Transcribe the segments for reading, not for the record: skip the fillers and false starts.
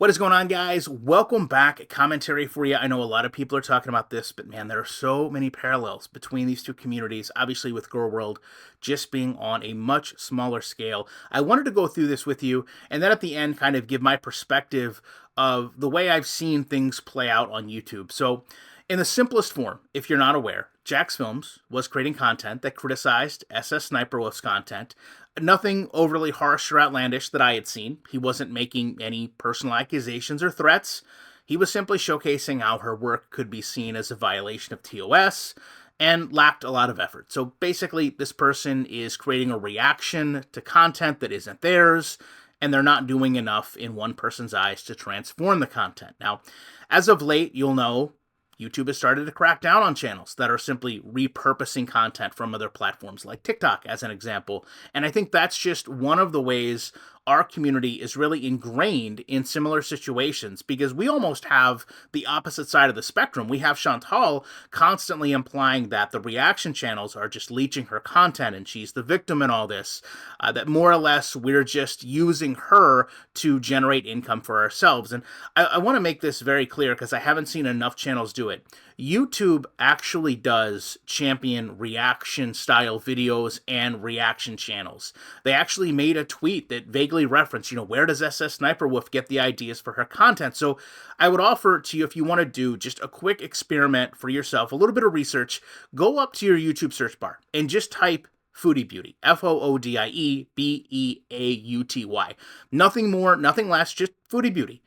What is going on, guys? Welcome back. Commentary for you. I know a lot of people are talking about this, but man, there are so many parallels between these two communities. Obviously, with Girl World just being on a much smaller scale. I wanted to go through this with you, and then at the end, kind of give my perspective of the way I've seen things play out on YouTube. So, in the simplest form, if you're not aware, Jacksfilms was creating content that criticized SSSniperWolf's content. Nothing overly harsh or outlandish that I had seen. He wasn't making any personal accusations or threats. He was simply showcasing how her work could be seen as a violation of TOS and lacked a lot of effort. So basically, this person is creating a reaction to content that isn't theirs, and they're not doing enough in one person's eyes to transform the content. Now, as of late, you'll know YouTube has started to crack down on channels that are simply repurposing content from other platforms like TikTok, as an example. And I think that's just one of the ways our community is really ingrained in similar situations, because we almost have the opposite side of the spectrum. We have Chantal constantly implying that the reaction channels are just leeching her content and she's the victim in all this, that more or less we're just using her to generate income for ourselves. And I want to make this very clear because I haven't seen enough channels do it. YouTube actually does champion reaction style videos and reaction channels. They actually made a tweet that vaguely referenced, where does SSSniperWolf get the ideas for her content? So I would offer to you, if you want to do just a quick experiment for yourself, a little bit of research, go up to your YouTube search bar and just type Foodie Beauty, Foodie Beauty. Nothing more, nothing less, just Foodie Beauty.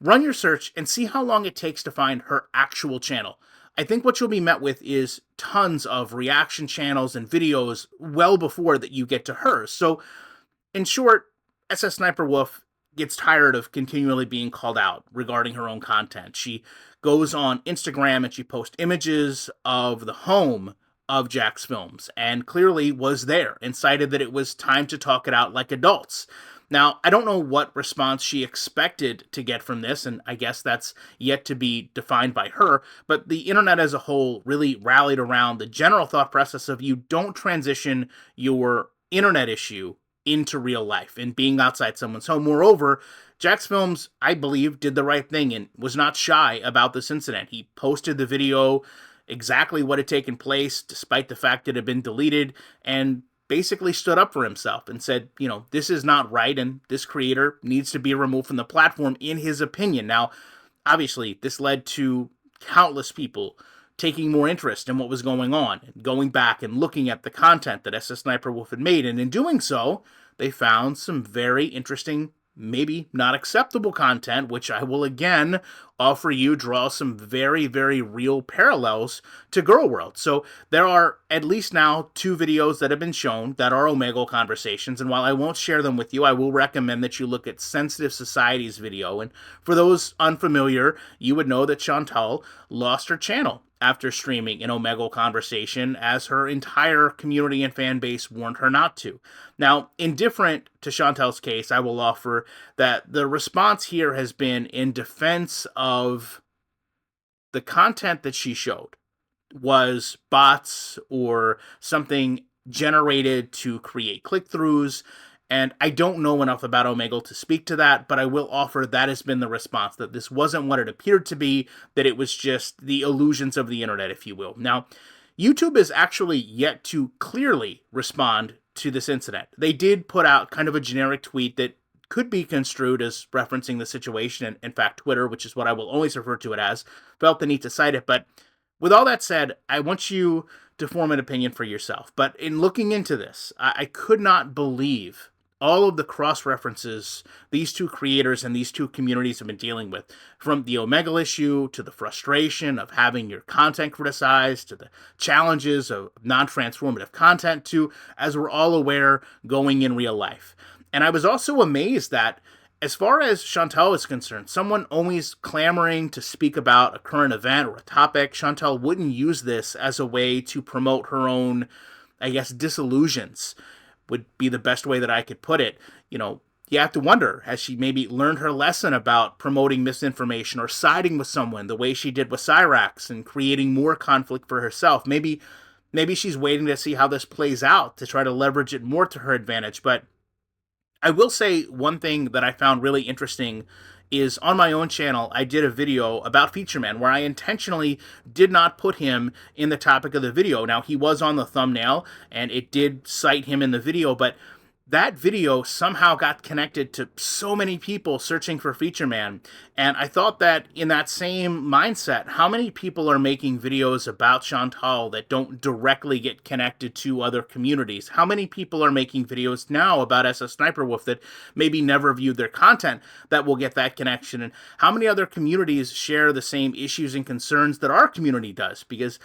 Run your search and see how long it takes to find her actual channel. I think what you'll be met with is tons of reaction channels and videos well before that you get to hers. So, in short, SSSniperWolf gets tired of continually being called out regarding her own content. She goes on Instagram and she posts images of the home of Jacksfilms and clearly was there and cited that it was time to talk it out like adults. Now, I don't know what response she expected to get from this, and I guess that's yet to be defined by her, but the internet as a whole really rallied around the general thought process of you don't transition your internet issue into real life and being outside someone's home. Moreover, Jacksfilms, I believe, did the right thing and was not shy about this incident. He posted the video, exactly what had taken place, despite the fact it had been deleted, and basically stood up for himself and said, this is not right and this creator needs to be removed from the platform in his opinion. Now, obviously, this led to countless people taking more interest in what was going on and going back and looking at the content that SSSniperWolf had made. And in doing so, they found some very interesting, maybe not acceptable content, which I will again offer you draw some very, very real parallels to Girl World. So there are at least now 2 videos that have been shown that are Omegle conversations, and while I won't share them with you, I will recommend that you look at Sensitive Society's video. And for those unfamiliar, you would know that Chantal lost her channel after streaming an Omegle conversation, as her entire community and fan base warned her not to. Now, indifferent to Chantal's case, I will offer that the response here has been in defense of the content that she showed was bots or something generated to create click-throughs. And I don't know enough about Omegle to speak to that, but I will offer that has been the response, that this wasn't what it appeared to be, that it was just the illusions of the internet, if you will. Now, YouTube is actually yet to clearly respond to this incident. They did put out kind of a generic tweet that could be construed as referencing the situation. And in fact, Twitter, which is what I will always refer to it as, felt the need to cite it. But with all that said, I want you to form an opinion for yourself. But in looking into this, I could not believe all of the cross-references these two creators and these two communities have been dealing with, from the Omegle issue to the frustration of having your content criticized to the challenges of non-transformative content to, as we're all aware, going in real life. And I was also amazed that, as far as Chantal is concerned, someone always clamoring to speak about a current event or a topic, Chantal wouldn't use this as a way to promote her own, disillusions, would be the best way that I could put it. You have to wonder, has she maybe learned her lesson about promoting misinformation or siding with someone the way she did with Cyrax and creating more conflict for herself? Maybe she's waiting to see how this plays out to try to leverage it more to her advantage. But I will say one thing that I found really interesting is on my own channel, I did a video about Feature Man where I intentionally did not put him in the topic of the video. Now, he was on the thumbnail and it did cite him in the video, but that video somehow got connected to so many people searching for Feature Man. And I thought that in that same mindset, how many people are making videos about Chantal that don't directly get connected to other communities? How many people are making videos now about SSSniperWolf that maybe never viewed their content that will get that connection? And how many other communities share the same issues and concerns that our community does? Because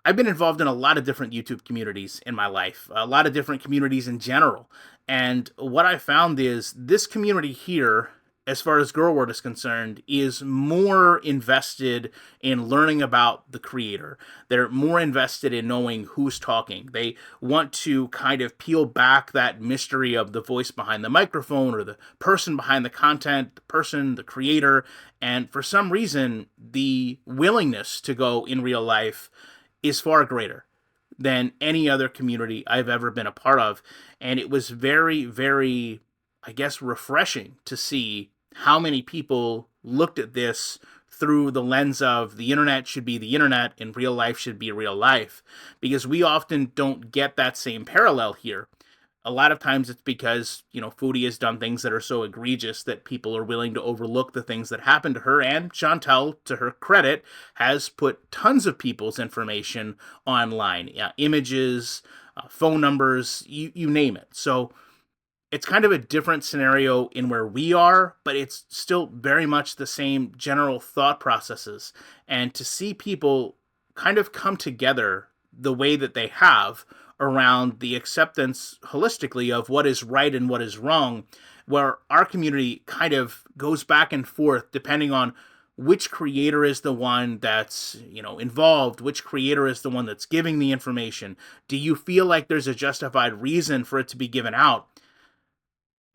I've been involved in a lot of different YouTube communities in my life, a lot of different communities in general. And what I found is this community here, as far as Girl World is concerned, is more invested in learning about the creator. They're more invested in knowing who's talking. They want to kind of peel back that mystery of the voice behind the microphone or the person behind the content, the person, the creator. And for some reason, the willingness to go in real life is far greater than any other community I've ever been a part of. And it was very, very, I guess, refreshing to see how many people looked at this through the lens of the internet should be the internet and real life should be real life. Because we often don't get that same parallel here. A lot of times it's because, Foodie has done things that are so egregious that people are willing to overlook the things that happened to her. And Chantal, to her credit, has put tons of people's information online. Yeah, images, phone numbers, you name it. So it's kind of a different scenario in where we are, but it's still very much the same general thought processes. And to see people kind of come together the way that they have around the acceptance holistically of what is right and what is wrong, where our community kind of goes back and forth depending on which creator is the one that's, involved, which creator is the one that's giving the information. Do you feel like there's a justified reason for it to be given out?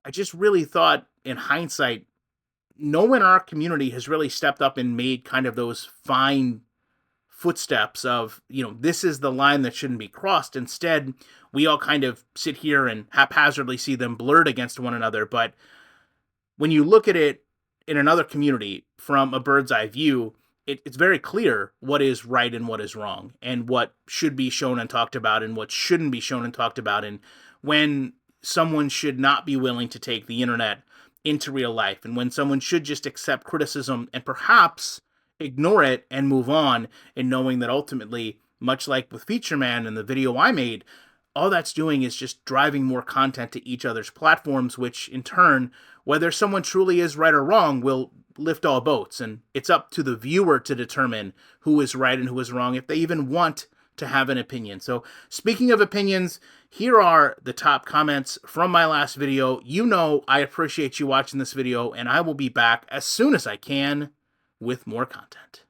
I just really thought, in hindsight, no one in our community has really stepped up and made kind of those fine footsteps of, this is the line that shouldn't be crossed. Instead, we all kind of sit here and haphazardly see them blurred against one another. But when you look at it in another community from a bird's eye view, it's very clear what is right and what is wrong, and what should be shown and talked about and what shouldn't be shown and talked about, and when someone should not be willing to take the internet into real life, and when someone should just accept criticism and perhaps ignore it and move on, and knowing that ultimately, much like with Feature Man and the video I made, all that's doing is just driving more content to each other's platforms, which in turn, whether someone truly is right or wrong, will lift all boats. And it's up to the viewer to determine who is right and who is wrong, if they even want to have an opinion. So speaking of opinions, here are the top comments from my last video. I appreciate you watching this video, and I will be back as soon as I can with more content.